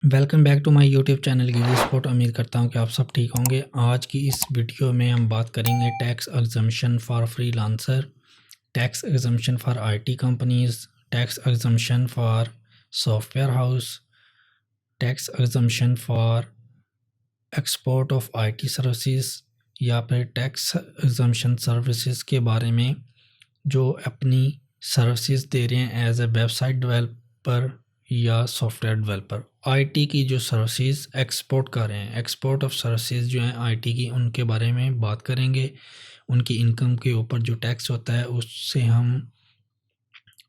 Welcome back to my YouTube channel गिजी spot. उम्मीद करता हूं कि आप सब ठीक होंगे। आज की इस वीडियो में हम बात करेंगे tax exemption for freelancer, tax exemption for IT companies, tax exemption for software house, tax exemption for export of IT services या फिर टैक्स एग्जम्पशन सर्विसेज के बारे में जो अपनी सर्विसेज दे रहे हैं एज ए वेबसाइट डेवलपर या सॉफ्टवेयर डेवलपर। आईटी की जो सर्विसेज एक्सपोर्ट कर रहे हैं, एक्सपोर्ट ऑफ सर्विसेज जो हैं आईटी की, उनके बारे में बात करेंगे। उनकी इनकम के ऊपर जो टैक्स होता है उससे हम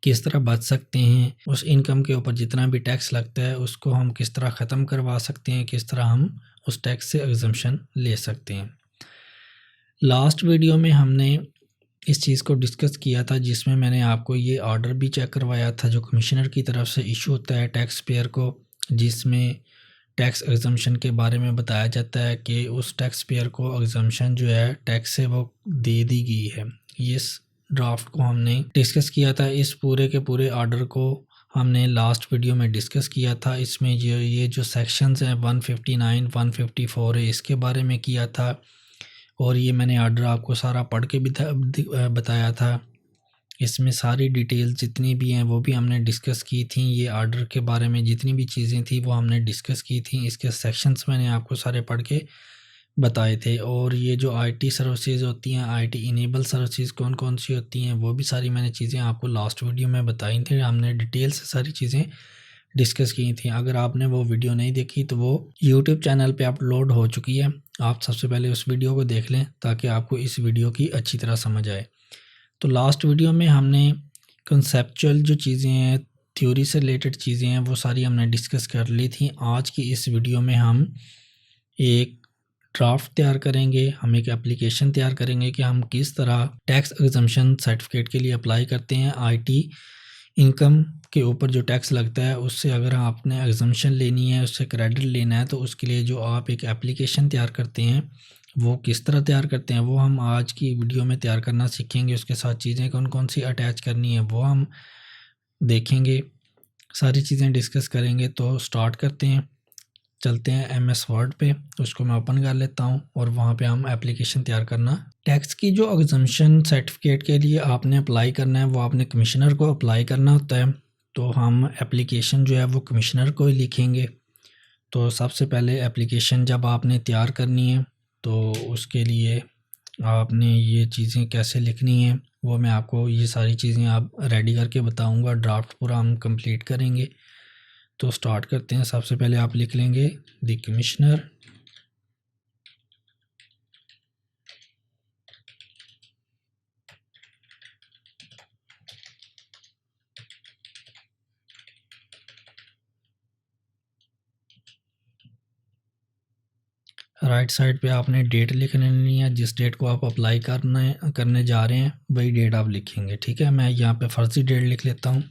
किस तरह बच सकते हैं, उस इनकम के ऊपर जितना भी टैक्स लगता है उसको हम किस तरह ख़त्म करवा सकते हैं, किस तरह हम उस टैक्स से एग्जम्पशन ले सकते हैं। लास्ट वीडियो में हमने इस चीज़ को डिस्कस किया था जिसमें मैंने आपको ये ऑर्डर भी चेक करवाया था जो कमिश्नर की तरफ से इशू होता है टैक्स पेयर को, जिसमें टैक्स एग्जम्पशन के बारे में बताया जाता है कि उस टैक्स पेयर को एग्जम्पशन जो है टैक्स से वो दे दी गई है। इस ड्राफ्ट को हमने डिस्कस किया था। इस पूरे के पूरे ऑर्डर को हमने लास्ट वीडियो में डिस्कस किया था। इसमें ये जो सेक्शंस हैं 159 154 है, इसके बारे में किया था। और ये मैंने ऑर्डर आपको सारा पढ़ के भी बताया था। इसमें सारी डिटेल्स जितनी भी हैं वो भी हमने डिस्कस की थी। ये ऑर्डर के बारे में जितनी भी चीज़ें थी वो हमने डिस्कस की थी। इसके सेक्शंस मैंने आपको सारे पढ़ के बताए थे। और ये जो आईटी सर्विसेज होती हैं, आईटी इनेबल सर्विसेज कौन कौन सी होती हैं, वो भी सारी मैंने चीज़ें आपको लास्ट वीडियो में बताई थी। हमने डिटेल से सारी चीज़ें डिस्कस की थी। अगर आपने वो वीडियो नहीं देखी तो वो यूट्यूब चैनल पे अपलोड हो चुकी है। आप सबसे पहले उस वीडियो को देख लें ताकि आपको इस वीडियो की अच्छी तरह समझ आए। तो लास्ट वीडियो में हमने कंसेप्चुअल जो चीज़ें हैं, थ्योरी से रिलेटेड चीज़ें हैं, वो सारी हमने डिस्कस कर ली थी। आज की इस वीडियो में हम एक ड्राफ्ट तैयार करेंगे, हम एक एप्लीकेशन तैयार करेंगे कि हम किस तरह टैक्स एग्जम्पशन सर्टिफिकेट के लिए अप्लाई करते हैं। आईटी इनकम के ऊपर जो टैक्स लगता है उससे अगर आपने एग्जम्पशन लेनी है, उससे क्रेडिट लेना है, तो उसके लिए जो आप एक एप्लीकेशन तैयार करते हैं वो किस तरह तैयार करते हैं वो हम आज की वीडियो में तैयार करना सीखेंगे। उसके साथ चीज़ें कौन कौन सी अटैच करनी है वो हम देखेंगे, सारी चीज़ें डिस्कस करेंगे। तो स्टार्ट करते हैं, चलते हैं एमएस वर्ड पे, उसको मैं ओपन कर लेता हूँ और वहाँ पे हम एप्लीकेशन तैयार करना। टैक्स की जो एग्जम्पशन सर्टिफिकेट के लिए आपने अप्लाई करना है वो आपने कमिश्नर को अप्लाई करना होता है। तो हम एप्लीकेशन जो है वो कमिश्नर को ही लिखेंगे। तो सबसे पहले एप्लीकेशन जब आपने तैयार करनी है तो उसके लिए आपने ये चीज़ें कैसे लिखनी है वो मैं आपको ये सारी चीज़ें आप रेडी करके बताऊंगा। ड्राफ्ट पूरा हम कंप्लीट करेंगे। तो स्टार्ट करते हैं। सबसे पहले आप लिख लेंगे द कमिश्नर, राइट साइड पे आपने डेट लिख लेनी है। जिस डेट को आप अप्लाई करने जा रहे हैं वही डेट आप लिखेंगे। ठीक है, मैं यहाँ पे फर्जी डेट लिख लेता हूँ।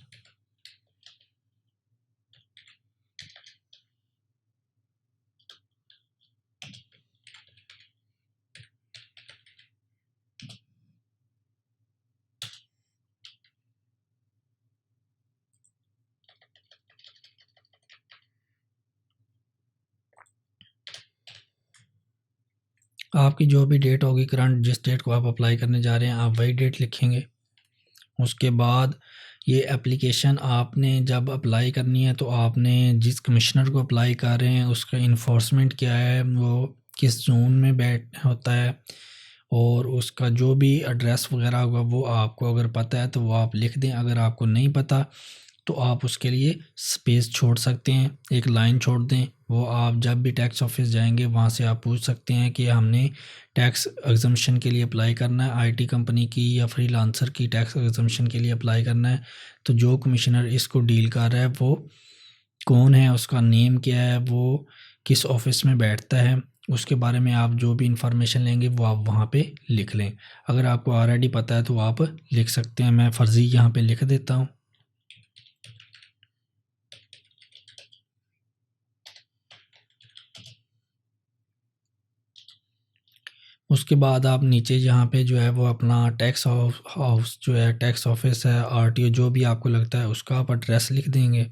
आपकी जो भी डेट होगी करंट, जिस डेट को आप अप्लाई करने जा रहे हैं आप वही डेट लिखेंगे। उसके बाद ये एप्लीकेशन आपने जब अप्लाई करनी है तो आपने जिस कमिश्नर को अप्लाई कर रहे हैं उसका इन्फोर्समेंट क्या है, वो किस जोन में बैठ होता है, और उसका जो भी एड्रेस वगैरह होगा वो आपको अगर पता है तो वो आप लिख दें। अगर आपको नहीं पता तो आप उसके लिए स्पेस छोड़ सकते हैं, एक लाइन छोड़ दें। वो आप जब भी टैक्स ऑफिस जाएंगे वहाँ से आप पूछ सकते हैं कि हमने टैक्स एग्जम्पशन के लिए अप्लाई करना है, आईटी कंपनी की या फ्रीलांसर की टैक्स एग्जम्पशन के लिए अप्लाई करना है। तो जो कमिश्नर इसको डील कर रहा है वो कौन है, उसका नेम क्या है, वो किस ऑफिस में बैठता है, उसके बारे में आप जो भी इंफॉर्मेशन लेंगे वो आप वहाँ पे लिख लें। अगर आपको ऑलरेडी पता है तो आप लिख सकते हैं। मैं फ़र्ज़ी यहाँ पे लिख देता हूँ। उसके बाद आप नीचे जहाँ पे जो है वो अपना टैक्स हाउस जो है, टैक्स ऑफिस है, आरटीओ जो भी आपको लगता है उसका आप एड्रेस लिख देंगे।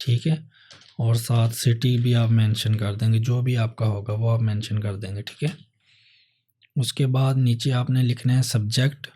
ठीक है, और साथ सिटी भी आप मेंशन कर देंगे, जो भी आपका होगा वो आप मेंशन कर देंगे। ठीक है, उसके बाद नीचे आपने लिखना है सब्जेक्ट।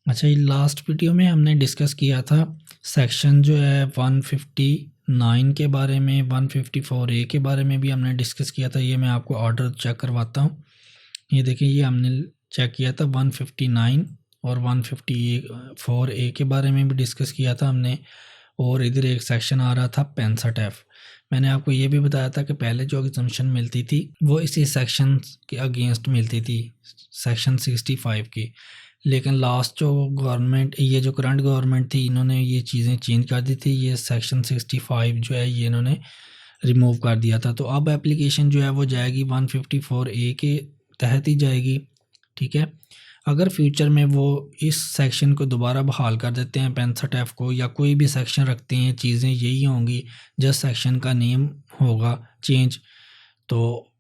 अच्छा, ये लास्ट वीडियो में हमने डिस्कस किया था सेक्शन जो है 159 के बारे में, 154A के बारे में भी हमने डिस्कस किया था। ये मैं आपको ऑर्डर चेक करवाता हूँ। ये देखिए, ये हमने चेक किया था 159 और 154A के बारे में भी डिस्कस किया था हमने। और इधर एक सेक्शन आ रहा था 65F। मैंने आपको ये भी बताया था कि पहले जो एग्जम्पशन मिलती थी वो इसी सेक्शन के अगेंस्ट मिलती थी, सेक्शन 65 की। लेकिन लास्ट जो गवर्नमेंट, ये जो करंट गवर्नमेंट थी, इन्होंने ये चीज़ें चेंज कर दी थी। ये सेक्शन 65 जो है ये इन्होंने रिमूव कर दिया था। तो अब एप्लीकेशन जो है वो जाएगी 154A के तहत ही जाएगी। ठीक है, अगर फ्यूचर में वो इस सेक्शन को दोबारा बहाल कर देते हैं 65F को, या कोई भी सेक्शन रखते हैं, चीज़ें यही होंगी, जस्ट सेक्शन का नेम होगा चेंज, तो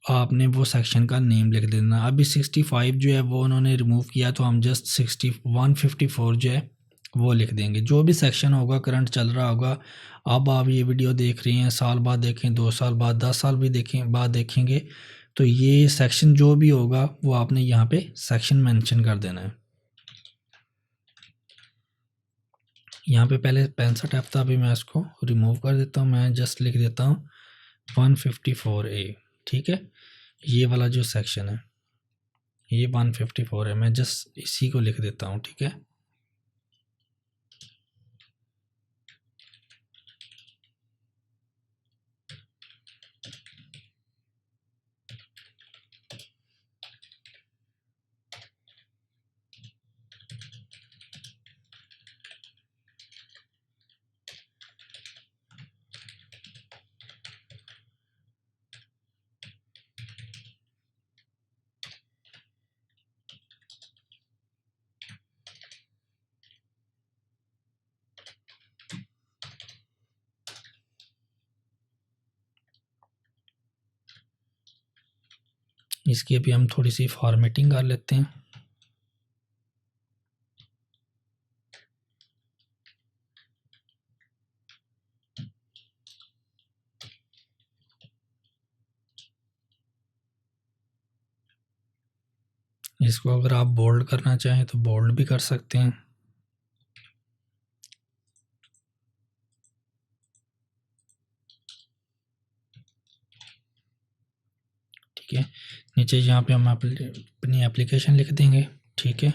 आपने वो सेक्शन का नेम लिख देना। अभी 65 जो है वो उन्होंने रिमूव किया, तो हम जस्ट 154 जो है वो लिख देंगे। जो भी सेक्शन होगा, करंट चल रहा होगा, अब आप ये वीडियो देख रहे हैं, साल बाद देखें, 2 साल बाद, 10 साल भी देखें बाद देखेंगे, तो ये सेक्शन जो भी होगा वो आपने यहाँ पे सेक्शन मेंशन कर देना है। यहाँ पे पहले 65F था, अभी मैं इसको रिमूव कर देता हूँ। मैं जस्ट लिख देता हूँ 154A। ठीक है, ये वाला जो सेक्शन है ये 154 है, मैं जस्ट इसी को लिख देता हूँ। ठीक है, इसकी अभी हम थोड़ी सी फॉर्मेटिंग कर लेते हैं। इसको अगर आप बोल्ड करना चाहें तो बोल्ड भी कर सकते हैं। ठीक है, नीचे यहाँ पे हम अपनी एप्लीकेशन लिख देंगे। ठीक है,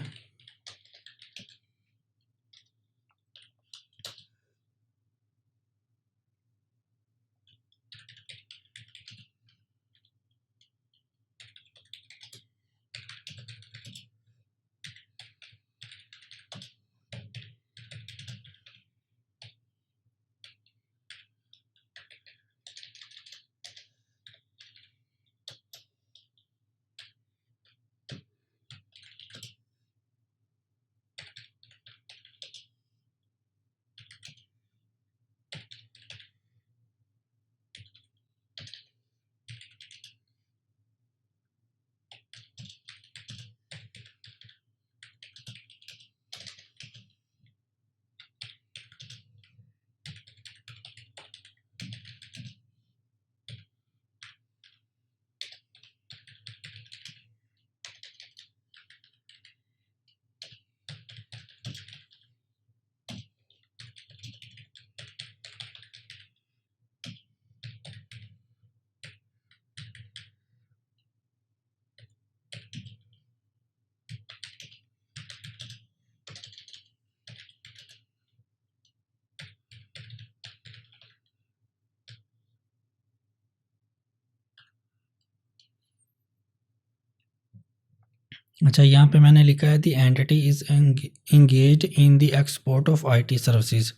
अच्छा, यहाँ पे मैंने लिखा है the entity is engaged in the export of IT services.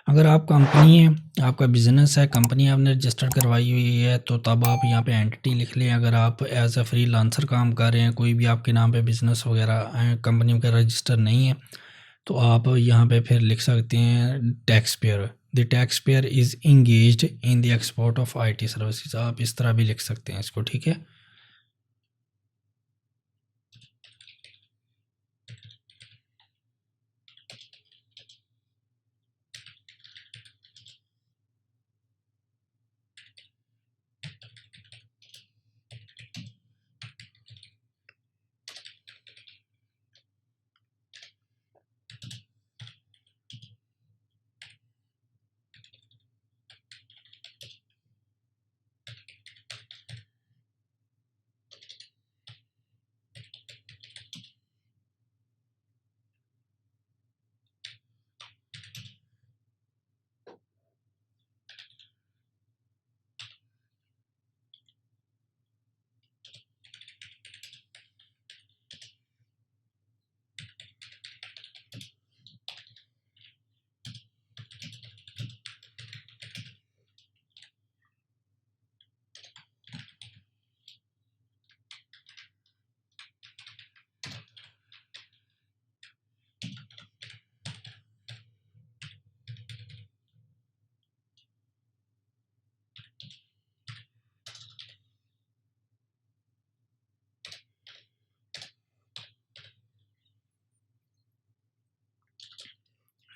अगर आप कंपनी है, आपका बिज़नेस है, कंपनी आपने रजिस्टर करवाई हुई है, तो तब आप यहाँ पे एंटिटी लिख लें। अगर आप एज अ फ्रीलांसर काम कर रहे हैं, कोई भी आपके नाम पे बिज़नेस वगैरह कंपनी का रजिस्टर नहीं है, तो आप यहाँ पे फिर लिख सकते हैं tax payer. The tax payer is engaged in the export of IT services. आप इस तरह भी लिख सकते हैं इसको, ठीक है।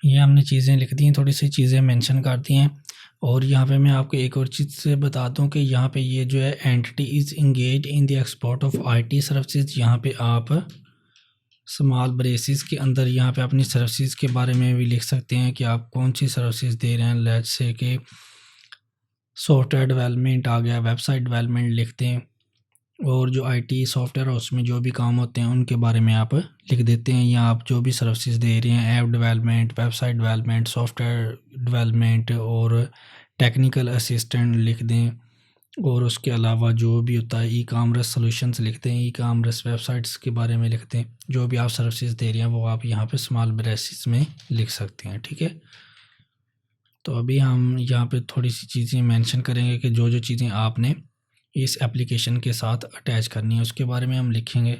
ये हमने चीज़ें लिख दी हैं, थोड़ी सी चीज़ें मेंशन कर दी हैं। और यहाँ पे मैं आपको एक और चीज़ से बता दूँ कि यहाँ पे ये जो है entity is engage in the export of IT services, यहाँ पे आप स्मॉल ब्रेसिस के अंदर यहाँ पे अपनी सर्विसेज के बारे में भी लिख सकते हैं कि आप कौन सी सर्विसेज दे रहे हैं। लेट्स से कि सॉफ्टवेयर डेवलपमेंट आ गया, वेबसाइट डेवलपमेंट लिखते हैं, और जो आईटी सॉफ्टवेयर है उसमें जो भी काम होते हैं उनके बारे में आप लिख देते हैं, या आप जो भी सर्विसेज दे रहे हैं, app development, website development, software development और टेक्निकल असिस्टेंट लिख दें। और उसके अलावा जो भी होता है ई कामर्स सॉल्यूशंस लिखते हैं, ई कामर्स वेबसाइट्स के बारे में लिखते हैं। जो भी आप सर्विसेज दे रहे हैं वो आप यहाँ पे स्मॉल ब्रेसिस में लिख सकते हैं, ठीक है। तो अभी हम यहाँ पे थोड़ी सी चीज़ें मेंशन करेंगे कि जो जो चीज़ें आपने इस एप्लीकेशन के साथ अटैच करनी है उसके बारे में हम लिखेंगे।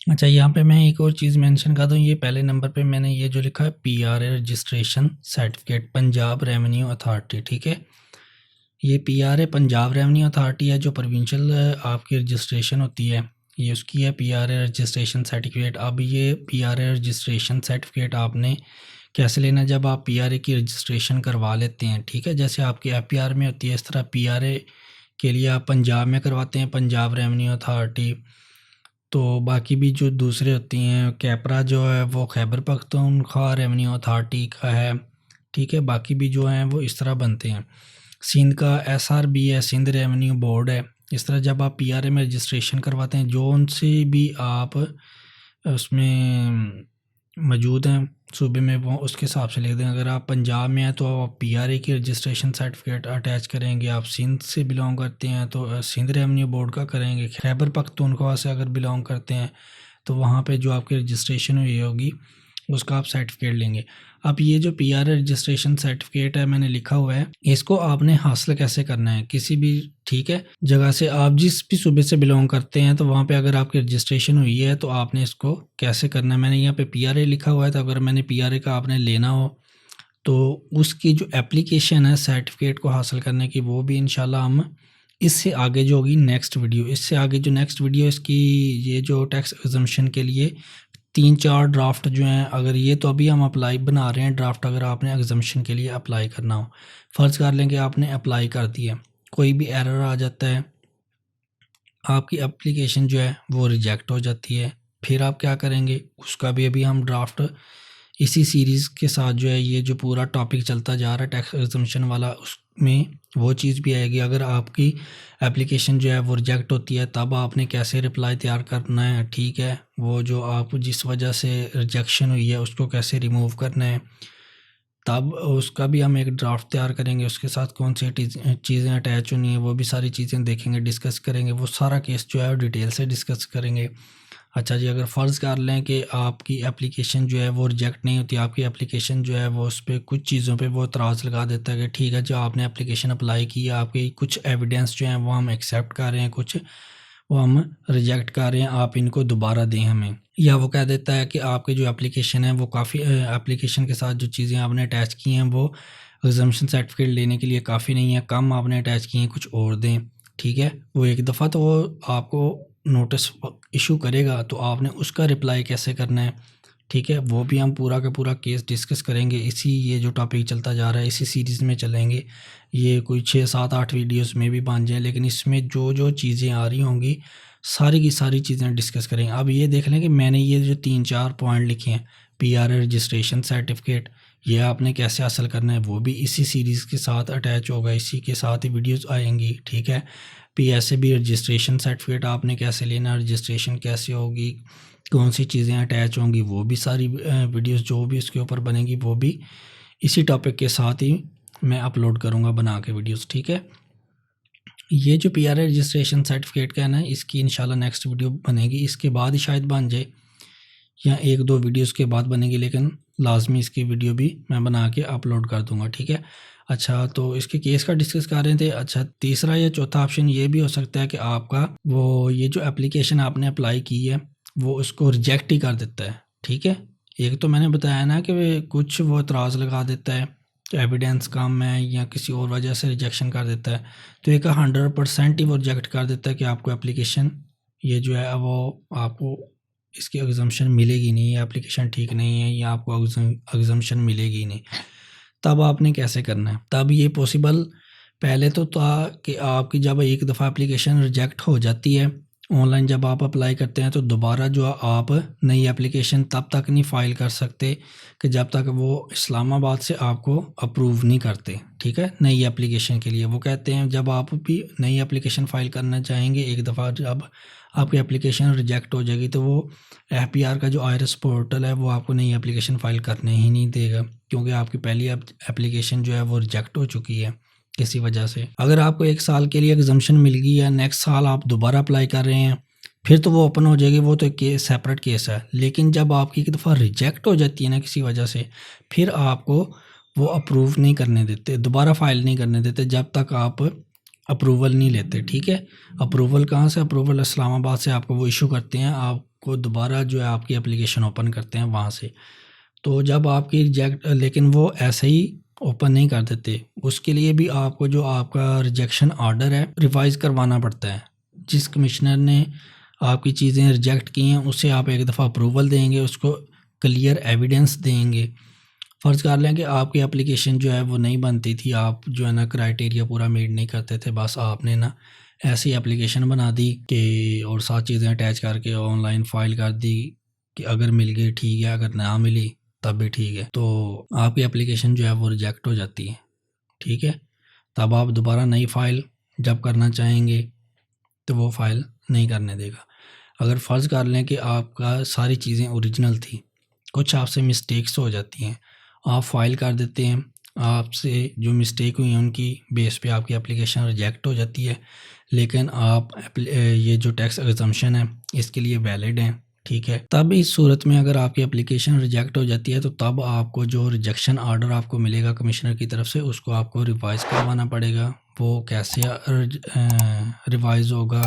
अच्छा, यहाँ पे मैं एक और चीज़ मेंशन कर दूँ। ये पहले नंबर पे मैंने ये जो लिखा है PRA registration certificate Punjab revenue authority, ठीक है। ये पीआरए पंजाब रेवेन्यू अथॉरिटी है, जो प्रोविंशियल आपकी रजिस्ट्रेशन होती है, ये उसकी है पीआरए रजिस्ट्रेशन सर्टिफिकेट। अब ये पीआरए रजिस्ट्रेशन सर्टिफिकेट आपने कैसे लेना है? जब आप पीआरए की रजिस्ट्रेशन करवा लेते हैं, ठीक है, जैसे आपकी एफपीआर में होती है, इस तरह पीआरए के लिए आप पंजाब में करवाते हैं, पंजाब रेवेन्यू अथॉरिटी। तो बाकी भी जो दूसरे होती हैं, कैपरा जो है वो खैबर पख्तूनख्वा रेवेन्यू अथॉरिटी का है, ठीक है। बाकी भी जो हैं वो इस तरह बनते हैं। सिंध का एसआरबी है, सिंध रेवेन्यू बोर्ड है। इस तरह जब आप पीआरए में रजिस्ट्रेशन करवाते हैं, जो उनसे भी आप उसमें मौजूद हैं सूबे में, वो उसके हिसाब से लिख दें। अगर आप पंजाब में हैं तो आप पीआरए की रजिस्ट्रेशन सर्टिफिकेट अटैच करेंगे। आप सिंध से बिलोंग करते हैं तो सिंध रेवेन्यू बोर्ड का करेंगे। खैबर पख्तूनख्वा से अगर बिलोंग करते हैं तो वहाँ पे जो आपकी रजिस्ट्रेशन हुई होगी उसका आप सर्टिफिकेट लेंगे। अब ये जो पीआर रजिस्ट्रेशन सर्टिफिकेट है मैंने लिखा हुआ है, इसको आपने हासिल कैसे करना है, किसी भी ठीक है जगह से, आप जिस भी सूबे से बिलोंग करते हैं तो वहाँ पे अगर आपकी रजिस्ट्रेशन हुई है तो आपने इसको कैसे करना है। मैंने यहाँ पे पीआरए लिखा हुआ है, तो अगर मैंने पीआरए का आपने लेना हो तो उसकी जो एप्लीकेशन है सर्टिफिकेट को हासिल करने की, वो भी इंशाल्लाह हम इससे आगे जो होगी नेक्स्ट वीडियो, इससे आगे जो नेक्स्ट वीडियो इसकी, ये जो टैक्स एग्जम्पशन के लिए 3-4 ड्राफ्ट जो हैं, अगर ये तो अभी हम अप्लाई बना रहे हैं ड्राफ्ट, अगर आपने एग्जम्पशन के लिए अप्लाई करना हो, फ़र्ज़ कर लें कि आपने अप्लाई कर दिया, कोई भी एरर आ जाता है, आपकी एप्लीकेशन जो है वो रिजेक्ट हो जाती है, फिर आप क्या करेंगे, उसका भी अभी हम ड्राफ्ट इसी सीरीज़ के साथ जो है, ये जो पूरा टॉपिक चलता जा रहा है टैक्स एग्जम्पशन वाला, उसमें वो चीज़ भी आएगी। अगर आपकी एप्लीकेशन जो है वो रिजेक्ट होती है तब आपने कैसे रिप्लाई तैयार करना है, ठीक है, वो जो आप जिस वजह से रिजेक्शन हुई है उसको कैसे रिमूव करना है, तब उसका भी हम एक ड्राफ्ट तैयार करेंगे। उसके साथ कौन सी चीज़ें अटैच होनी है वो भी सारी चीज़ें देखेंगे, डिस्कस करेंगे, वो सारा केस जो है डिटेल से डिस्कस करेंगे। अच्छा जी, अगर फ़र्ज़ कर लें कि आपकी एप्लीकेशन जो है वो रिजेक्ट नहीं होती, आपकी एप्लीकेशन जो है वो उस पर कुछ चीज़ों पे वो एतराज़ लगा देता है कि ठीक है, जो आपने एप्लीकेशन अप्लाई की है, आपकी कुछ एविडेंस जो हैं वो हम एक्सेप्ट कर रहे हैं, कुछ वो हम रिजेक्ट कर रहे हैं, आप इनको दोबारा दें हमें। या वो कह देता है कि आपकी जो एप्लीकेशन है वो काफ़ी एप्लीकेशन के साथ जो चीज़ें आपने अटैच की हैं वो एग्जम्पशन सर्टिफिकेट लेने के लिए काफ़ी नहीं है, कम आपने अटैच की हैं, कुछ और दें, ठीक है। वो एक दफ़ा तो वो आपको नोटिस इशू करेगा, तो आपने उसका रिप्लाई कैसे करना है, ठीक है, वो भी हम पूरा का पूरा केस डिस्कस करेंगे। इसी ये जो टॉपिक चलता जा रहा है इसी सीरीज़ में चलेंगे, ये कोई 6-7-8 वीडियोस में भी बन जाए, लेकिन इसमें जो जो चीज़ें आ रही होंगी सारी की सारी चीज़ें डिस्कस करेंगे। अब ये देख लें कि मैंने ये जो 3-4 पॉइंट लिखे हैं, पीआर रजिस्ट्रेशन सर्टिफिकेट, ये आपने कैसे हासिल करना है, वो भी इसी सीरीज़ के साथ अटैच होगा, इसी के साथ ही वीडियोस आएंगी, ठीक है। पीएसए रजिस्ट्रेशन सर्टिफिकेट आपने कैसे लेना, रजिस्ट्रेशन कैसे होगी, कौन सी चीज़ें अटैच होंगी, वो भी सारी वीडियोस जो भी उसके ऊपर बनेगी वो भी इसी टॉपिक के साथ ही मैं अपलोड करूँगा बना के वीडियोस, ठीक है। ये जो पीआर रजिस्ट्रेशन सर्टिफिकेट का है ना, इसकी इंशाल्लाह नेक्स्ट वीडियो बनेगी, इसके बाद ही शायद बन जाए या 1-2 वीडियोस के बाद बनेगी, लेकिन लाजमी इसकी वीडियो भी मैं बना के अपलोड कर दूंगा, ठीक है। अच्छा, तो इसके केस का डिस्कस कर रहे थे। अच्छा, तीसरा या चौथा ऑप्शन ये भी हो सकता है कि आपका वो ये जो एप्लीकेशन आपने अप्लाई की है वो उसको रिजेक्ट ही कर देता है, ठीक है। एक तो मैंने बताया ना कि कुछ वो एतराज़ लगा देता है, एविडेंस कम है या किसी और वजह से रिजेक्शन कर देता है, तो एक 100% ही वो रिजेक्ट कर देता है कि आपको एप्लीकेशन ये जो है वो आपको इसकी एग्जम्पशन मिलेगी नहीं, ये एप्लीकेशन ठीक नहीं है, या आपको एग्जम्पशन मिलेगी नहीं। तब आपने कैसे करना है, तब ये पॉसिबल पहले तो था कि आपकी जब एक दफ़ा एप्लीकेशन रिजेक्ट हो जाती है ऑनलाइन, जब आप अप्लाई करते हैं तो दोबारा जो आप नई एप्लीकेशन तब तक नहीं फ़ाइल कर सकते कि जब तक वो इस्लामाबाद से आपको अप्रूव नहीं करते, ठीक है, नई एप्लीकेशन के लिए। वो कहते हैं जब आप भी नई एप्लीकेशन फ़ाइल करना चाहेंगे, एक दफ़ा जब आपकी एप्लीकेशन रिजेक्ट हो जाएगी तो वो एफपीआर का जो आईआरएस पोर्टल है वो आपको नई एप्लीकेशन फ़ाइल करने ही नहीं देगा, क्योंकि आपकी पहली एप्लीकेशन जो है वो रिजेक्ट हो चुकी है किसी वजह से। अगर आपको 1 साल के लिए एग्जम्पशन मिल गई है, नेक्स्ट साल आप दोबारा अप्लाई कर रहे हैं, फिर तो वो ओपन हो जाएगी, वो तो एक सेपरेट केस है। लेकिन जब आपकी एक दफ़ा रिजेक्ट हो जाती है ना किसी वजह से, फिर आपको वो अप्रूव नहीं करने देते, दोबारा फाइल नहीं करने देते जब तक आप अप्रूवल नहीं लेते, ठीक है। अप्रूवल कहाँ से, अप्रूवल इस्लामाबाद से आपको वो इशू करते हैं, आपको दोबारा जो है आपकी एप्लीकेशन ओपन करते हैं वहाँ से। तो जब आपकी रिजेक्ट, लेकिन वो ऐसे ही ओपन नहीं कर देते, उसके लिए भी आपको जो आपका रिजेक्शन ऑर्डर है रिवाइज करवाना पड़ता है। जिस कमिश्नर ने आपकी चीज़ें रिजेक्ट की हैं उससे आप एक दफ़ा अप्रूवल देंगे, उसको क्लियर एविडेंस देंगे। फ़र्ज़ कर लें कि आपकी एप्लीकेशन जो है वो नहीं बनती थी, आप जो है ना क्राइटेरिया पूरा मीट नहीं करते थे, बस आपने ना ऐसी एप्लीकेशन बना दी कि और सारी चीज़ें अटैच करके ऑनलाइन फ़ाइल कर दी कि अगर मिल गई ठीक है, अगर ना मिली तब भी ठीक है, तो आपकी एप्लीकेशन जो है वो रिजेक्ट हो जाती है, ठीक है। तब आप दोबारा नई फ़ाइल जब करना चाहेंगे तो वो फ़ाइल नहीं करने देगा। अगर फ़र्ज़ कर लें कि आपका सारी चीज़ें ओरिजिनल थी, कुछ आपसे मिस्टेक्स हो जाती हैं, आप फ़ाइल कर देते हैं, आपसे जो मिस्टेक हुई है उनकी बेस पे आपकी एप्लीकेशन रिजेक्ट हो जाती है, लेकिन आप ये जो टैक्स एग्जम्पशन है इसके लिए वैलिड हैं, ठीक है। तब इस सूरत में अगर आपकी एप्लीकेशन रिजेक्ट हो जाती है तो तब आपको जो रिजेक्शन ऑर्डर आपको मिलेगा कमिश्नर की तरफ से, उसको आपको रिवाइज़ करवाना पड़ेगा। वो कैसे रिवाइज़ होगा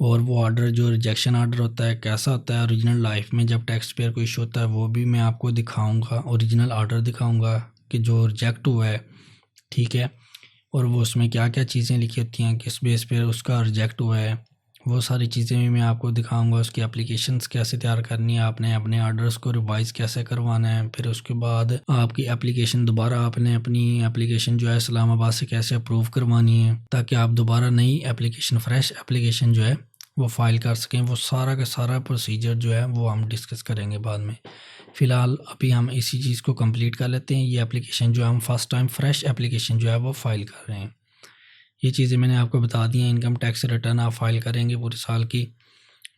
और वो ऑर्डर जो रिजेक्शन ऑर्डर होता है कैसा होता है ओरिजिनल लाइफ में जब टैक्स पेयर को इशू होता है, वो भी मैं आपको दिखाऊंगा। ओरिजिनल ऑर्डर दिखाऊंगा कि जो रिजेक्ट हुआ है, ठीक है, और वो उसमें क्या क्या चीज़ें लिखी होती हैं, किस बेस पर उसका रिजेक्ट हुआ है, वो सारी चीज़ें भी मैं आपको दिखाऊंगा। उसकी एप्लीकेशंस कैसे तैयार करनी है, आपने अपने ऑर्डर्स को रिवाइज़ कैसे करवाना है, फिर उसके बाद आपकी एप्लीकेशन दोबारा आपने अपनी एप्लीकेशन जो है इस्लामाबाद से कैसे अप्रूव करवानी है ताकि आप दोबारा नई एप्लीकेशन फ्रेश एप्लीकेशन जो है वो फ़ाइल कर सकें। वो सारा का सारा प्रोसीजर जो है वो हम डिस्कस करेंगे बाद में। फ़िलहाल अभी हम इसी चीज़ को कंप्लीट कर लेते हैं। ये एप्लीकेशन जो है हम फर्स्ट टाइम फ्रेश एप्लीकेशन जो है वो फ़ाइल कर रहे हैं। ये चीज़ें मैंने आपको बता दी हैं। इनकम टैक्स रिटर्न आप फाइल करेंगे पूरे साल की,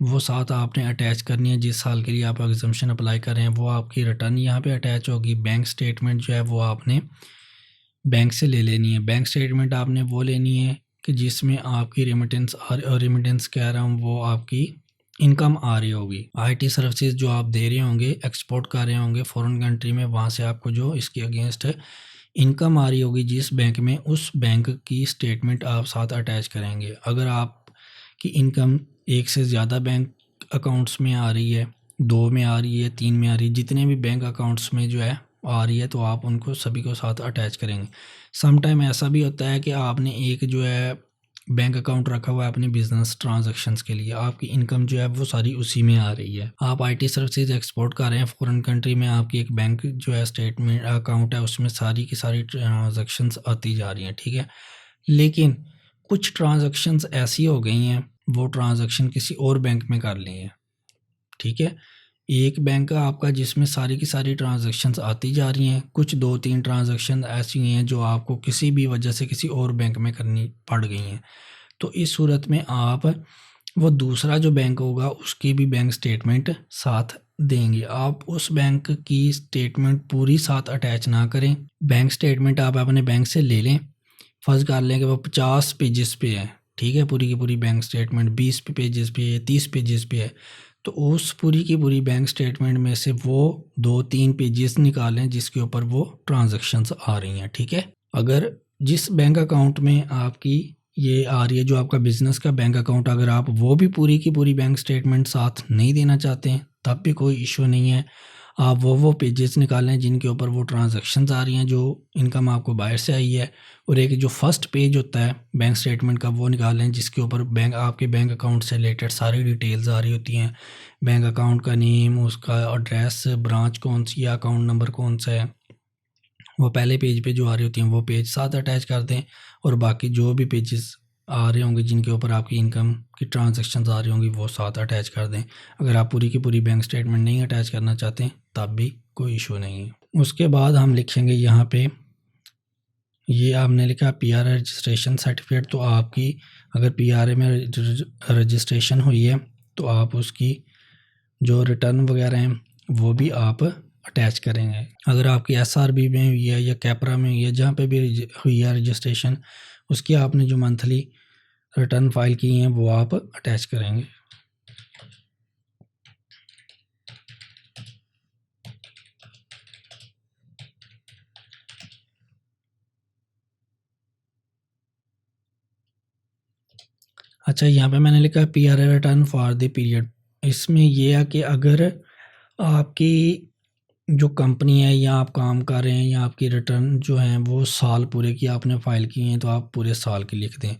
वो साथ आपने अटैच करनी है। जिस साल के लिए आप एग्जम्पशन अप्लाई कर रहे हैं वो आपकी रिटर्न यहाँ पे अटैच होगी। बैंक स्टेटमेंट जो है वो आपने बैंक से ले लेनी है। बैंक स्टेटमेंट आपने वो लेनी है कि जिसमें आपकी रेमिटेंस रेमिटेंस कह रहा हूँ वो आपकी इनकम आ रही होगी। आईटी सर्विसेज जो आप दे रहे होंगे, एक्सपोर्ट कर रहे होंगे फॉरेन कंट्री में, वहाँ से आपको जो इसके अगेंस्ट इनकम आ रही होगी जिस बैंक में, उस बैंक की स्टेटमेंट आप साथ अटैच करेंगे। अगर आपकी इनकम एक से ज़्यादा बैंक अकाउंट्स में आ रही है, 2 में आ रही है, 3 में आ रही है, जितने भी बैंक अकाउंट्स में जो है आ रही है तो आप उनको सभी को साथ अटैच करेंगे। सम टाइम ऐसा भी होता है कि आपने एक जो है बैंक अकाउंट रखा हुआ है अपने बिजनेस ट्रांजैक्शंस के लिए, आपकी इनकम जो है वो सारी उसी में आ रही है। आप आईटी सर्विसेज एक्सपोर्ट कर रहे हैं फॉरेन कंट्री में, आपकी एक बैंक जो है स्टेटमेंट अकाउंट है उसमें सारी की सारी ट्रांजैक्शंस आती जा रही हैं, ठीक है। लेकिन कुछ ट्रांजैक्शंस ऐसी हो गई हैं वो ट्रांजैक्शन किसी और बैंक में कर ली हैं, ठीक है। एक बैंक है आपका जिसमें सारी की सारी ट्रांजैक्शंस आती जा रही हैं, कुछ 2-3 ट्रांजैक्शन ऐसी हैं जो आपको किसी भी वजह से किसी और बैंक में करनी पड़ गई हैं। तो इस सूरत में आप वो दूसरा जो बैंक होगा उसकी भी बैंक स्टेटमेंट साथ देंगे। आप उस बैंक की स्टेटमेंट पूरी साथ अटैच ना करें। बैंक स्टेटमेंट आप अपने बैंक से ले लें, फर्ज कर लें कि वो 50 पेजेस पे है, ठीक है। पूरी की पूरी बैंक स्टेटमेंट 20 पेजेस पे है, 30 पेजेस पे है, तो उस पूरी की पूरी बैंक स्टेटमेंट में से वो 2-3 पेजेस निकालें जिसके ऊपर वो ट्रांजैक्शंस आ रही हैं, ठीक है। अगर जिस बैंक अकाउंट में आपकी ये आ रही है जो आपका बिजनेस का बैंक अकाउंट, अगर आप वो भी पूरी की पूरी बैंक स्टेटमेंट साथ नहीं देना चाहते हैं तब भी कोई इशू नहीं है। आप वो पेजेस निकालें जिनके ऊपर वो ट्रांजैक्शंस आ रही हैं जो इनकम आपको बाहर से आई है, और एक जो फर्स्ट पेज होता है बैंक स्टेटमेंट का वो निकालें जिसके ऊपर आपके बैंक अकाउंट से रिलेटेड सारी डिटेल्स आ रही होती हैं। बैंक अकाउंट का नेम, उसका एड्रेस, ब्रांच कौन सी है, अकाउंट नंबर कौन सा है, वो पहले पेज पे जो आ रही होती हैं वो पेज साथ अटैच कर दें, और बाकी जो भी पेजेस आ रहे होंगे जिनके ऊपर आपकी इनकम की ट्रांजैक्शंस आ रही होंगी वो साथ अटैच कर दें। अगर आप पूरी की पूरी बैंक स्टेटमेंट नहीं अटैच करना चाहते तब भी कोई इशू नहीं है। उसके बाद हम लिखेंगे यहाँ पे, ये आपने लिखा पीआर रजिस्ट्रेशन सर्टिफिकेट। तो आपकी अगर पीआरए में रजिस्ट्रेशन हुई है तो आप उसकी जो रिटर्न वगैरह हैं वो भी आप अटैच करेंगे। अगर आपकी एसआरबी में हुई है या कैपरा में हुई है, जहाँ पे भी हुई है रजिस्ट्रेशन, उसकी आपने जो मंथली रिटर्न फाइल की हैं वो आप अटैच करेंगे। अच्छा, यहाँ पे मैंने लिखा PRA return for the period. इसमें यह है कि अगर आपकी जो कंपनी है या आप काम कर रहे हैं या आपकी रिटर्न जो हैं वो साल पूरे की आपने फ़ाइल की हैं तो आप पूरे साल की लिख दें।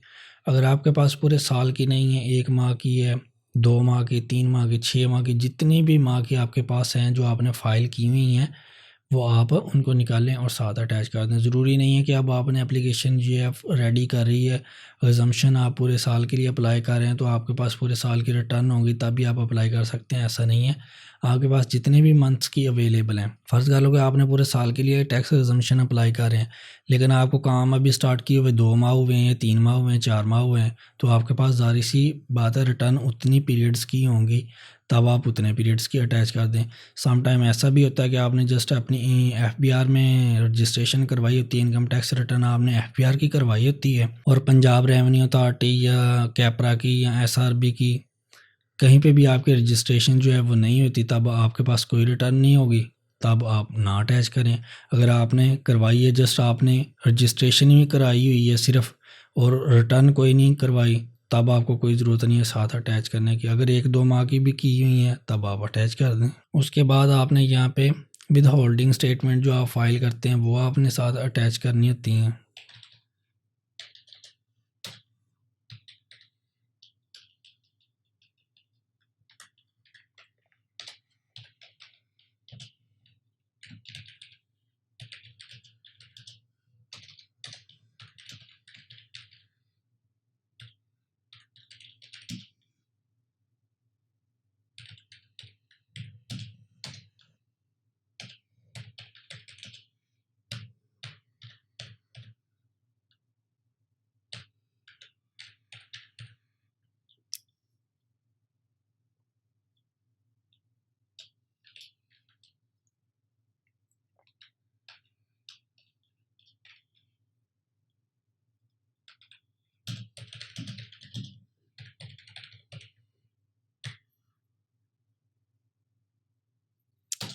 अगर आपके पास पूरे साल की नहीं है, 1 माह की है, 2 माह की, 3 माह की, 6 माह की, जितनी भी माह की आपके पास हैं जो आपने फ़ाइल की हुई हैं वो आप उनको निकालें और साथ अटैच कर दें। ज़रूरी नहीं है कि अब आपने एप्लीकेशन जो है रेडी कर रही है, एग्जम्पशन आप पूरे साल के लिए अप्लाई कर रहे हैं तो आपके पास पूरे साल की रिटर्न होगी तभी आप अप्लाई कर सकते हैं, ऐसा नहीं है। आपके पास जितने भी मंथ्स की अवेलेबल हैं, फ़र्ज़ कर लो कि आपने पूरे साल के लिए टैक्स एग्जम्पशन अप्लाई कर रहे हैं, लेकिन आपको काम अभी स्टार्ट किए हुए 2 माह हुए हैं, 3 माह हुए हैं, 4 माह हुए हैं, तो आपके पास ज़ाहिर सी बात है रिटर्न उतनी पीरियड्स की होंगी, तब आप उतने पीरियड्स की अटैच कर दें। सम टाइम ऐसा भी होता है कि आपने जस्ट अपनी एफबीआर में रजिस्ट्रेशन करवाई होती है, इनकम टैक्स रिटर्न आपने एफबीआर की करवाई होती है, और पंजाब रेवेन्यू अथॉरिटी या कैपरा की या एसआरबी की कहीं पे भी आपकी रजिस्ट्रेशन जो है वो नहीं होती, तब आपके पास कोई रिटर्न नहीं होगी, तब आप ना अटैच करें। अगर आपने करवाई है, जस्ट आपने रजिस्ट्रेशन ही कराई हुई है सिर्फ, और रिटर्न कोई नहीं करवाई, तब आपको कोई ज़रूरत नहीं है साथ अटैच करने की। अगर 1-2 माह की भी की हुई है तब आप अटैच कर दें। उसके बाद आपने यहाँ पे विद होल्डिंग स्टेटमेंट जो आप फाइल करते हैं वो आपने साथ अटैच करनी होती हैं।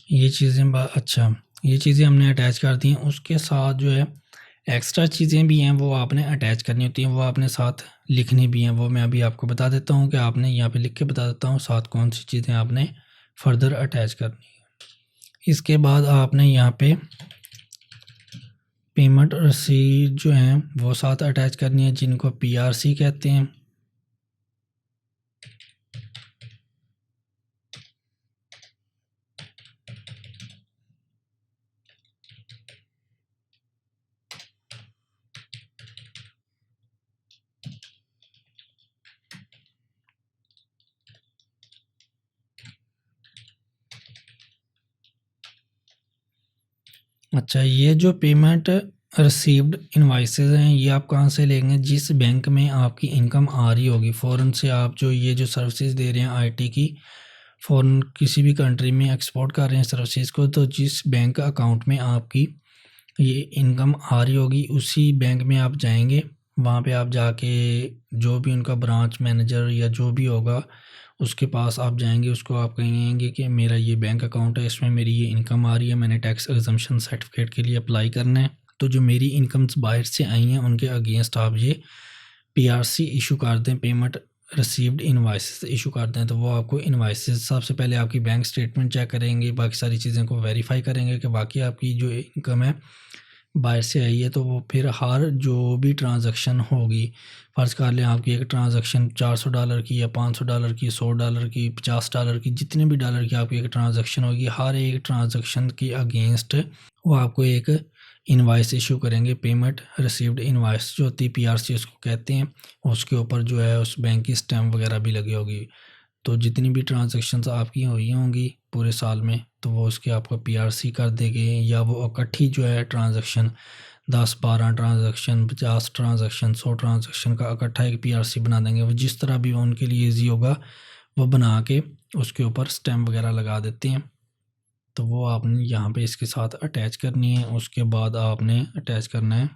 ये चीज़ें अच्छा, ये चीज़ें हमने अटैच कर दी हैं। उसके साथ जो है एक्स्ट्रा चीज़ें भी हैं वो आपने अटैच करनी होती हैं, वो आपने साथ लिखनी भी हैं। वो मैं अभी आपको बता देता हूँ कि आपने यहाँ पे लिख के बता देता हूँ साथ कौन सी चीज़ें आपने फर्दर अटैच करनी है। इसके बाद आपने यहाँ पे पेमेंट रसीद जो हैं वो साथ अटैच करनी है, जिनको PRC कहते हैं। अच्छा, ये जो पेमेंट रिसीव्ड इनवाइसेस हैं ये आप कहाँ से लेंगे? जिस बैंक में आपकी इनकम आ रही होगी फ़ौरन से, आप जो ये जो सर्विसेज दे रहे हैं IT की, फ़ौरन किसी भी कंट्री में एक्सपोर्ट कर रहे हैं सर्विसेज को, तो जिस बैंक अकाउंट में आपकी ये इनकम आ रही होगी उसी बैंक में आप जाएंगे। वहाँ पे आप जाके जो भी उनका ब्रांच मैनेजर या जो भी होगा उसके पास आप जाएंगे, उसको आप कहेंगे कि मेरा ये बैंक अकाउंट है, इसमें मेरी ये इनकम आ रही है, मैंने टैक्स एग्जम्पशन सर्टिफिकेट के लिए अप्लाई करना है, तो जो मेरी इनकम्स बाहर से आई हैं उनके अगेंस्ट आप ये PRC इशू कर दें, पेमेंट रिसीव्ड इनवाइसेस इशू कर दें। तो वो आपको इनवाइसेस सबसे पहले आपकी बैंक स्टेटमेंट चेक करेंगे, बाकी सारी चीज़ें को वेरीफाई करेंगे कि बाकी आपकी जो इनकम है बाहर से आई है। तो वो फिर हर जो भी ट्रांजैक्शन होगी, फ़र्ज़ कर लें आपकी एक ट्रांजैक्शन $400 की या $500 की, $100 की, $50 की, जितने भी डॉलर की आपकी एक ट्रांजैक्शन होगी, हर एक ट्रांजैक्शन के अगेंस्ट वो आपको एक इनवाइस इशू करेंगे। पेमेंट रिसीव्ड इनवाइस जो होती है PRC उसको कहते हैं। उसके ऊपर जो है उस बैंक की स्टैम्प वगैरह भी लगी होगी। तो जितनी भी ट्रांजैक्शंस आपकी हुई होंगी पूरे साल में, तो वो उसके आपको PRC कर देंगे, या वो इकट्ठी जो है ट्रांजैक्शन 10-12 ट्रांजैक्शन, 50 ट्रांजैक्शन, 100 ट्रांजैक्शन का इकट्ठा एक PRC बना देंगे। वो जिस तरह भी उनके लिए ईजी होगा वो बना के उसके ऊपर स्टैम्प वगैरह लगा देते हैं। तो वो आपने यहाँ पे इसके साथ अटैच करनी है। उसके बाद आपने अटैच करना है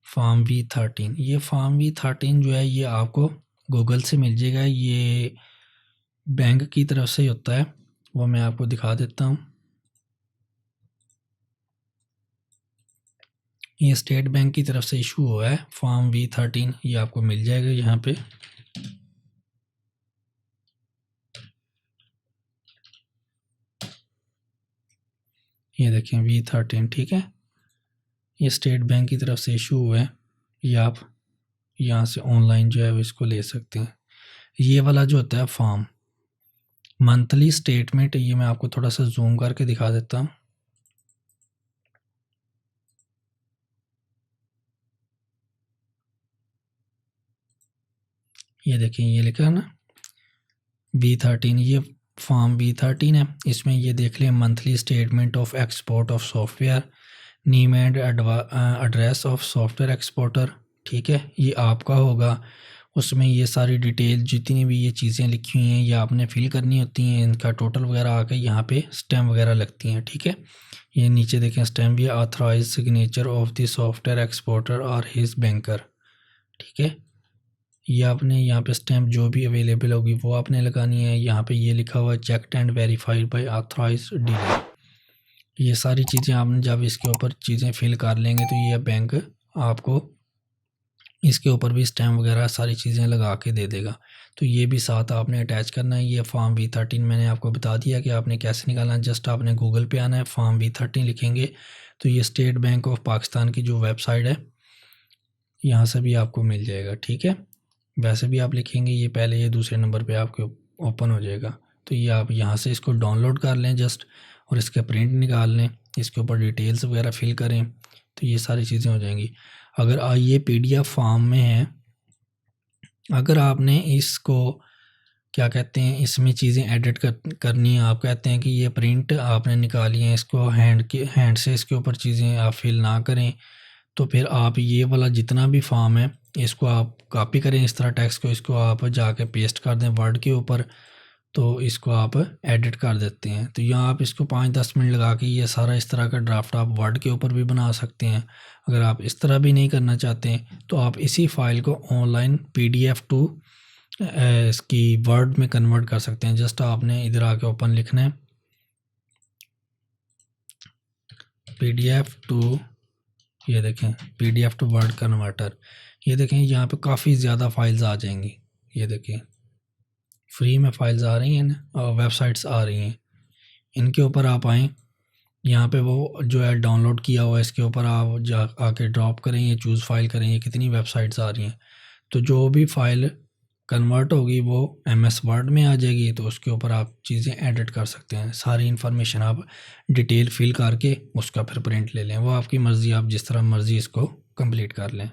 फॉर्म V13। ये फॉर्म V13 जो है ये आपको गूगल से मिल जाएगा, ये बैंक की तरफ से होता है, वो मैं आपको दिखा देता हूँ। ये स्टेट बैंक की तरफ से इशू हुआ है फॉर्म V13, ये आपको मिल जाएगा यहाँ पे। ये देखें V13, ठीक है, ये स्टेट बैंक की तरफ से इशू हुआ है। ये आप यहाँ से ऑनलाइन जो है वो इसको ले सकते हैं। ये वाला जो होता है फॉर्म मंथली स्टेटमेंट, ये मैं आपको थोड़ा सा जूम करके दिखा देता हूँ। ये देखें, ये लिखा है ना V13, ये फॉर्म V13 है। इसमें ये देख लें monthly statement of export of software, name and address of software exporter, ठीक है, ये आपका होगा। उसमें ये सारी डिटेल जितनी भी ये चीज़ें लिखी हुई हैं ये आपने फिल करनी होती हैं। इनका टोटल वगैरह आके यहाँ पे स्टैम्प वगैरह लगती हैं, ठीक है। ये नीचे देखें स्टैम्प भी authorise signature of the software exporter और हिज बैंकर, ठीक है। ये आपने यहाँ पे स्टैम्प जो भी अवेलेबल होगी वो आपने लगानी है। यहाँ पे ये लिखा हुआ है checked and verified by authorise dealer. ये सारी चीज़ें आपने जब इसके ऊपर चीज़ें फिल कर लेंगे तो ये बैंक आपको इसके ऊपर भी स्टैम्प वगैरह सारी चीज़ें लगा के दे देगा। तो ये भी साथ आपने अटैच करना है। ये फॉर्म V13 मैंने आपको बता दिया कि आपने कैसे निकालना है। जस्ट आपने गूगल पे आना है, फॉर्म V13 लिखेंगे तो ये स्टेट बैंक ऑफ पाकिस्तान की जो वेबसाइट है यहाँ से भी आपको मिल जाएगा, ठीक है। वैसे भी आप लिखेंगे ये पहले, ये दूसरे नंबर पे आपके ओपन हो जाएगा। तो ये आप यहाँ से इसको डाउनलोड कर लें जस्ट, और इसके प्रिंट निकाल लें, इसके ऊपर डिटेल्स वगैरह फिल करें तो ये सारी चीज़ें हो जाएंगी। अगर ये PDF फॉर्म में है, अगर आपने इसको क्या कहते हैं इसमें चीज़ें एडिट करनी है, आप कहते हैं कि ये प्रिंट आपने निकाली है, इसको हैंड से इसके ऊपर चीज़ें आप फिल ना करें, तो फिर आप ये वाला जितना भी फॉर्म है इसको आप कॉपी करें इस तरह टेक्स्ट को, इसको आप जाके पेस्ट कर दें वर्ड के ऊपर, तो इसको आप एडिट कर देते हैं। तो यहाँ आप इसको 5-10 मिनट लगा के ये सारा इस तरह का ड्राफ्ट आप वर्ड के ऊपर भी बना सकते हैं। अगर आप इस तरह भी नहीं करना चाहते तो आप इसी फाइल को ऑनलाइन PDF टू इसकी वर्ड में कन्वर्ट कर सकते हैं। जस्ट आपने इधर आके ओपन लिखना है PDF टू, ये देखें PDF टू वर्ड कन्वर्टर। ये देखें यहाँ पे काफ़ी ज़्यादा फाइल्स आ जाएंगी। ये देखें फ्री में फाइल्स आ रही हैं ना, और वेबसाइट्स आ रही हैं। इनके ऊपर आप आएँ, यहाँ पे वो जो है डाउनलोड किया हुआ है इसके ऊपर आप जा आके ड्रॉप करें, ये चूज़ फाइल करें, ये कितनी वेबसाइट्स आ रही हैं। तो जो भी फाइल कन्वर्ट होगी वो MS वर्ड में आ जाएगी, तो उसके ऊपर आप चीज़ें एडिट कर सकते हैं। सारी इन्फॉर्मेशन आप डिटेल फिल करके उसका फिर प्रिंट ले लें, वो आपकी मर्ज़ी, आप जिस तरह मर्ज़ी इसको कंप्लीट कर लें।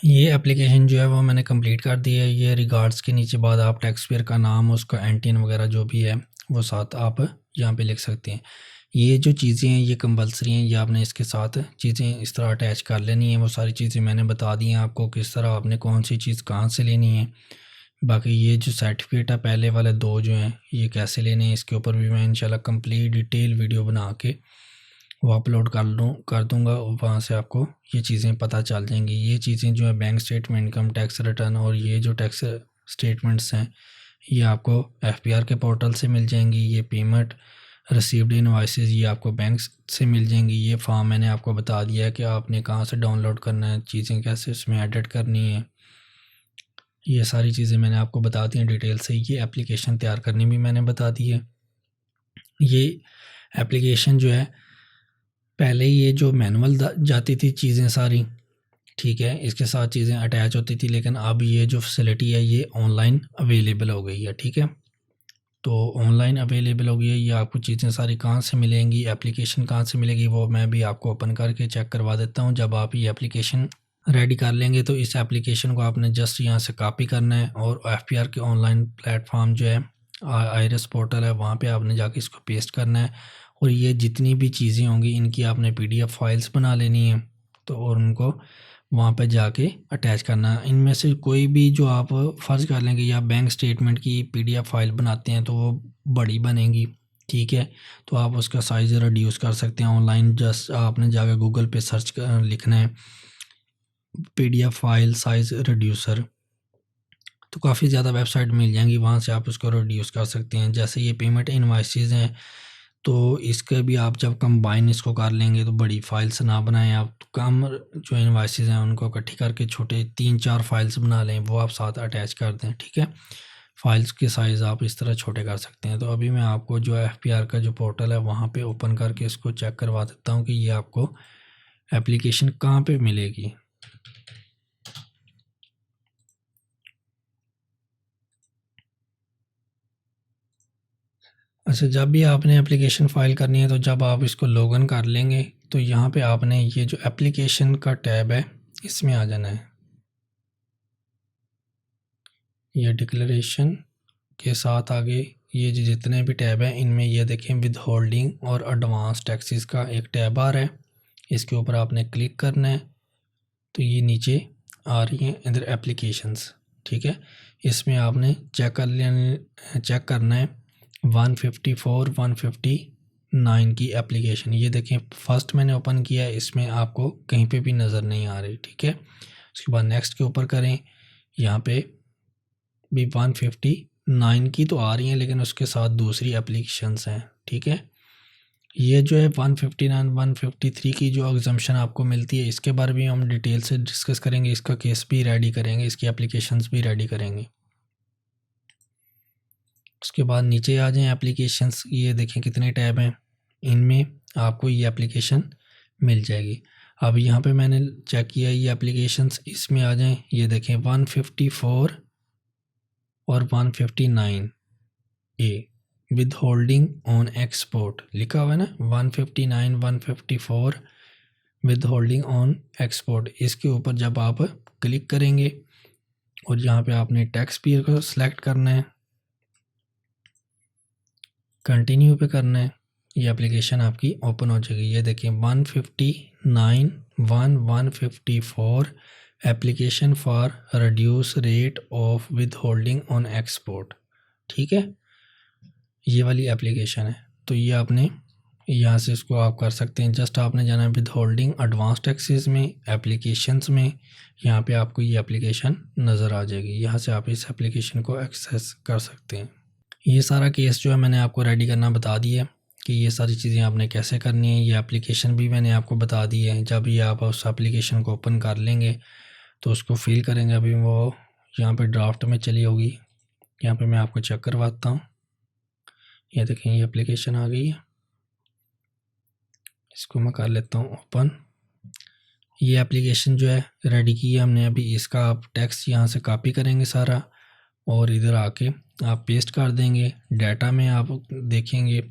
ये एप्लीकेशन जो है वो मैंने कंप्लीट कर दी है। ये रिगार्ड्स के नीचे बाद आप टैक्स पेयर का नाम, उसका एंटीन वगैरह जो भी है वो साथ आप यहाँ पे लिख सकते हैं। ये जो चीज़ें हैं ये कंपलसरी हैं, ये आपने इसके साथ चीज़ें इस तरह अटैच कर लेनी है। वो सारी चीज़ें मैंने बता दी हैं आपको किस तरह आपने कौन सी चीज़ कहाँ से लेनी है। बाकी ये जो सर्टिफिकेट है पहले वाले 2 जो हैं ये कैसे लेने हैं, इसके ऊपर भी मैं इंशाल्लाह कंप्लीट डिटेल वीडियो बना के वो अपलोड कर दूँगा, वहाँ से आपको ये चीज़ें पता चल जाएंगी। ये चीज़ें जो है bank statement, income tax return और ये जो टैक्स स्टेटमेंट्स हैं ये आपको FBR के पोर्टल से मिल जाएंगी। ये पेमेंट रिसीव्ड इनवॉइसेस ये आपको बैंक से मिल जाएंगी। ये फॉर्म मैंने आपको बता दिया है कि आपने कहाँ से डाउनलोड करना है, चीज़ें कैसे उसमें एडिट करनी है, ये सारी चीज़ें मैंने आपको बता दी हैं डिटेल से। ये एप्लीकेशन तैयार करनी भी मैंने बता दी है। ये एप्लीकेशन जो है पहले ये जो मैनुअल जाती थी चीज़ें सारी, ठीक है, इसके साथ चीज़ें अटैच होती थी, लेकिन अब ये जो फैसिलिटी है ये ऑनलाइन अवेलेबल हो गई है। ठीक है, तो ऑनलाइन अवेलेबल हो गई है। ये आपको चीज़ें सारी कहाँ से मिलेंगी, एप्लीकेशन कहाँ से मिलेगी, वो मैं भी आपको ओपन करके चेक करवा देता हूँ। जब आप ये एप्लीकेशन रेडी कर लेंगे तो इस एप्लीकेशन को आपने जस्ट यहाँ से कॉपी करना है और FPR के ऑनलाइन प्लेटफॉर्म जो है आईरिस पोर्टल है, वहाँ पे आपने जाके इसको पेस्ट करना है। और ये जितनी भी चीज़ें होंगी इनकी आपने PDF फाइल्स बना लेनी है, तो और उनको वहाँ पे जाके अटैच करना है। इनमें से कोई भी जो आप फ़र्ज़ कर लेंगे या बैंक स्टेटमेंट की PDF फाइल बनाते हैं तो वो बड़ी बनेगी, ठीक है, तो आप उसका साइज़ रिड्यूस कर सकते हैं ऑनलाइन। जस्ट आपने जाकर गूगल पे सर्च लिखना है PDF फाइल साइज़ रिड्यूसर, तो काफ़ी ज़्यादा वेबसाइट मिल जाएंगी, वहाँ से आप उसको रिड्यूस कर सकते हैं। जैसे ये पेमेंट इनवॉइसेस हैं, तो इसके भी आप जब कंबाइन इसको कर लेंगे तो बड़ी फाइल्स ना बनाएं आप, तो कम जो इनवॉइसेस हैं उनको इकट्ठी करके छोटे 3-4 फाइल्स बना लें, वो आप साथ अटैच कर दें। ठीक है, फाइल्स के साइज़ आप इस तरह छोटे कर सकते हैं। तो अभी मैं आपको जो FPR का जो पोर्टल है वहाँ पे ओपन करके इसको चेक करवा देता हूँ कि ये आपको एप्लीकेशन कहाँ पे मिलेगी। अच्छा, जब भी आपने एप्लीकेशन फ़ाइल करनी है तो जब आप इसको लॉगिन कर लेंगे तो यहाँ पे आपने ये जो एप्लीकेशन का टैब है इसमें आ जाना है। ये डिक्लेरेशन के साथ आगे ये जो जितने भी टैब हैं इनमें ये देखें विद होल्डिंग और एडवांस टैक्सेस का एक टैब आ रहा है, इसके ऊपर आपने क्लिक करना है। तो ये नीचे आ रही हैं इधर एप्लीकेशंस, ठीक है, इसमें आपने चेक करना है 154 159 की एप्लीकेशन। ये देखें फर्स्ट मैंने ओपन किया है, इसमें आपको कहीं पे भी नज़र नहीं आ रही। ठीक है, उसके बाद नेक्स्ट के ऊपर करें, यहाँ पे भी 159 की तो आ रही हैं लेकिन उसके साथ दूसरी एप्लीकेशंस हैं। ठीक है, ये जो है 159 153 की जो एग्जम्पशन आपको मिलती है इसके बारे में हम डिटेल से डिस्कस करेंगे, इसका केस भी रेडी करेंगे, इसकी एप्लीकेशंस भी रेडी करेंगे। उसके बाद नीचे आ जाएं एप्लीकेशंस, ये देखें कितने टैब हैं, इनमें आपको ये एप्लीकेशन मिल जाएगी। अब यहाँ पे मैंने चेक किया ये एप्लीकेशंस, इसमें आ जाएं, ये देखें 154 और 159 ए विद होल्डिंग ऑन एक्सपोर्ट लिखा हुआ है ना, 159 154 विद होल्डिंग ऑन एक्सपोर्ट। इसके ऊपर जब आप क्लिक करेंगे और यहाँ पे आपने टैक्स पेयर को सिलेक्ट करना है, कंटिन्यू पे करना है, ये एप्लीकेशन आपकी ओपन हो जाएगी। ये देखिए 159 154 application for reduce rate of with holding on export. ठीक है, ये वाली एप्लीकेशन है। तो ये आपने यहाँ से इसको आप कर सकते हैं, जस्ट आपने जाना है विद होल्डिंग एडवांस टैक्सेस में, एप्लीकेशंस में, यहाँ पे आपको ये एप्लीकेशन नज़र आ जाएगी, यहाँ से आप इस एप्लीकेशन को एक्सेस कर सकते हैं। ये सारा केस जो है मैंने आपको रेडी करना बता दिया कि ये सारी चीज़ें आपने कैसे करनी है। ये एप्लीकेशन भी मैंने आपको बता दी है। जब ये आप उस एप्लीकेशन को ओपन कर लेंगे तो उसको फिल करेंगे, अभी वो यहाँ पे ड्राफ्ट में चली होगी, यहाँ पे मैं आपको चेक करवाता हूँ। ये देखें ये एप्लीकेशन आ गई है, इसको मैं कर लेता हूँ ओपन। ये एप्लीकेशन जो है रेडी की है हमने अभी, इसका आप टेक्स्ट यहाँ से कॉपी करेंगे सारा और इधर आके आप पेस्ट कर देंगे। डाटा में आप देखेंगे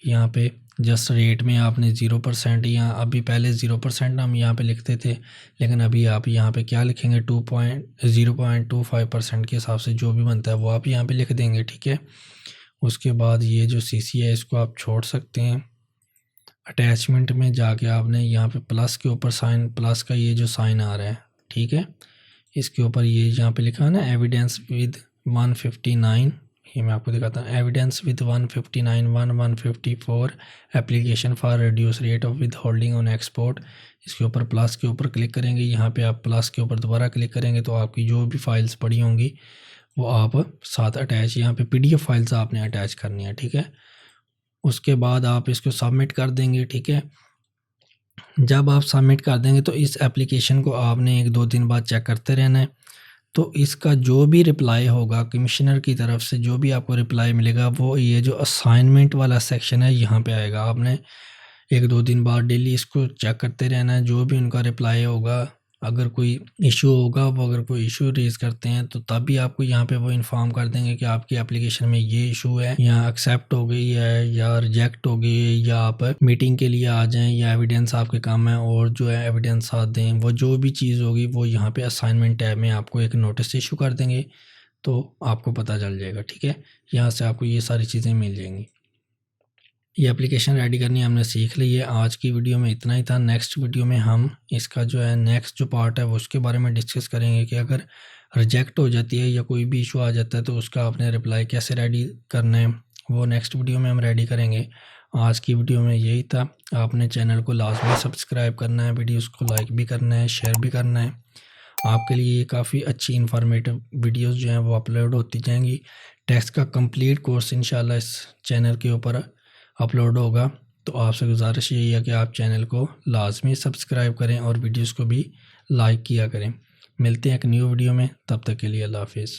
यहाँ पे जस्ट रेट में आपने 0% यहाँ, अभी पहले 0% हम यहाँ पे लिखते थे, लेकिन अभी आप यहाँ पे क्या लिखेंगे 0.25% के हिसाब से जो भी बनता है वो आप यहाँ पे लिख देंगे। ठीक है, उसके बाद ये जो CC है इसको आप छोड़ सकते हैं। अटैचमेंट में जाके आपने यहाँ पे प्लस के ऊपर साइन, प्लस का ये जो साइन आ रहा है, ठीक है, इसके ऊपर ये यहाँ पे लिखा है ना एविडेंस विद 159, ये मैं आपको दिखाता हूँ, evidence with 159 154 application for reduce rate of with holding on export. इसके ऊपर प्लस के ऊपर क्लिक करेंगे, यहाँ पे आप प्लस के ऊपर दोबारा क्लिक करेंगे तो आपकी जो भी फाइल्स पड़ी होंगी वो आप साथ अटैच, यहाँ पे PDF फाइल्स आपने अटैच करनी है। ठीक है, उसके बाद आप इसको सबमिट कर देंगे। ठीक है, जब आप सबमिट कर देंगे तो इस एप्लीकेशन को आपने 1-2 दिन बाद चेक करते रहना है। तो इसका जो भी रिप्लाई होगा कमिश्नर की तरफ से, जो भी आपको रिप्लाई मिलेगा वो ये जो असाइनमेंट वाला सेक्शन है यहाँ पे आएगा। आपने 1-2 दिन बाद डेली इसको चेक करते रहना है। जो भी उनका रिप्लाई होगा, अगर कोई इशू होगा, वो अगर कोई इशू रेज़ करते हैं तो तभी आपको यहाँ पे वो इन्फॉर्म कर देंगे कि आपकी एप्लीकेशन में ये इशू है, या एक्सेप्ट हो गई है या रिजेक्ट हो गई है, या आप मीटिंग के लिए आ जाएं, या एविडेंस आपके काम है और जो है एविडेंस साथ दें। वो जो भी चीज़ होगी वो यहाँ पे असाइनमेंट टैब में आपको एक नोटिस इशू कर देंगे, तो आपको पता चल जाएगा। ठीक है, यहाँ से आपको ये सारी चीज़ें मिल जाएंगी। ये एप्लीकेशन रेडी करनी हमने सीख ली है। आज की वीडियो में इतना ही था। नेक्स्ट वीडियो में हम इसका जो है नेक्स्ट जो पार्ट है वो उसके बारे में डिस्कस करेंगे कि अगर रिजेक्ट हो जाती है या कोई भी इशू आ जाता है तो उसका आपने रिप्लाई कैसे रेडी करना है, वो नेक्स्ट वीडियो में हम रेडी करेंगे। आज की वीडियो में यही था। आपने चैनल को लाजमी सब्सक्राइब करना है, वीडियोज़ को लाइक भी करना है, शेयर भी करना है। आपके लिए काफ़ी अच्छी इन्फॉर्मेटिव वीडियोज़ जो हैं वो अपलोड होती जाएंगी। टैक्स का कंप्लीट कोर्स इंशाल्लाह इस चैनल के ऊपर अपलोड होगा। तो आपसे गुजारिश यही है कि आप चैनल को लाजमी सब्सक्राइब करें और वीडियोस को भी लाइक किया करें। मिलते हैं एक न्यू वीडियो में, तब तक के लिए अल्लाह हाफिज़।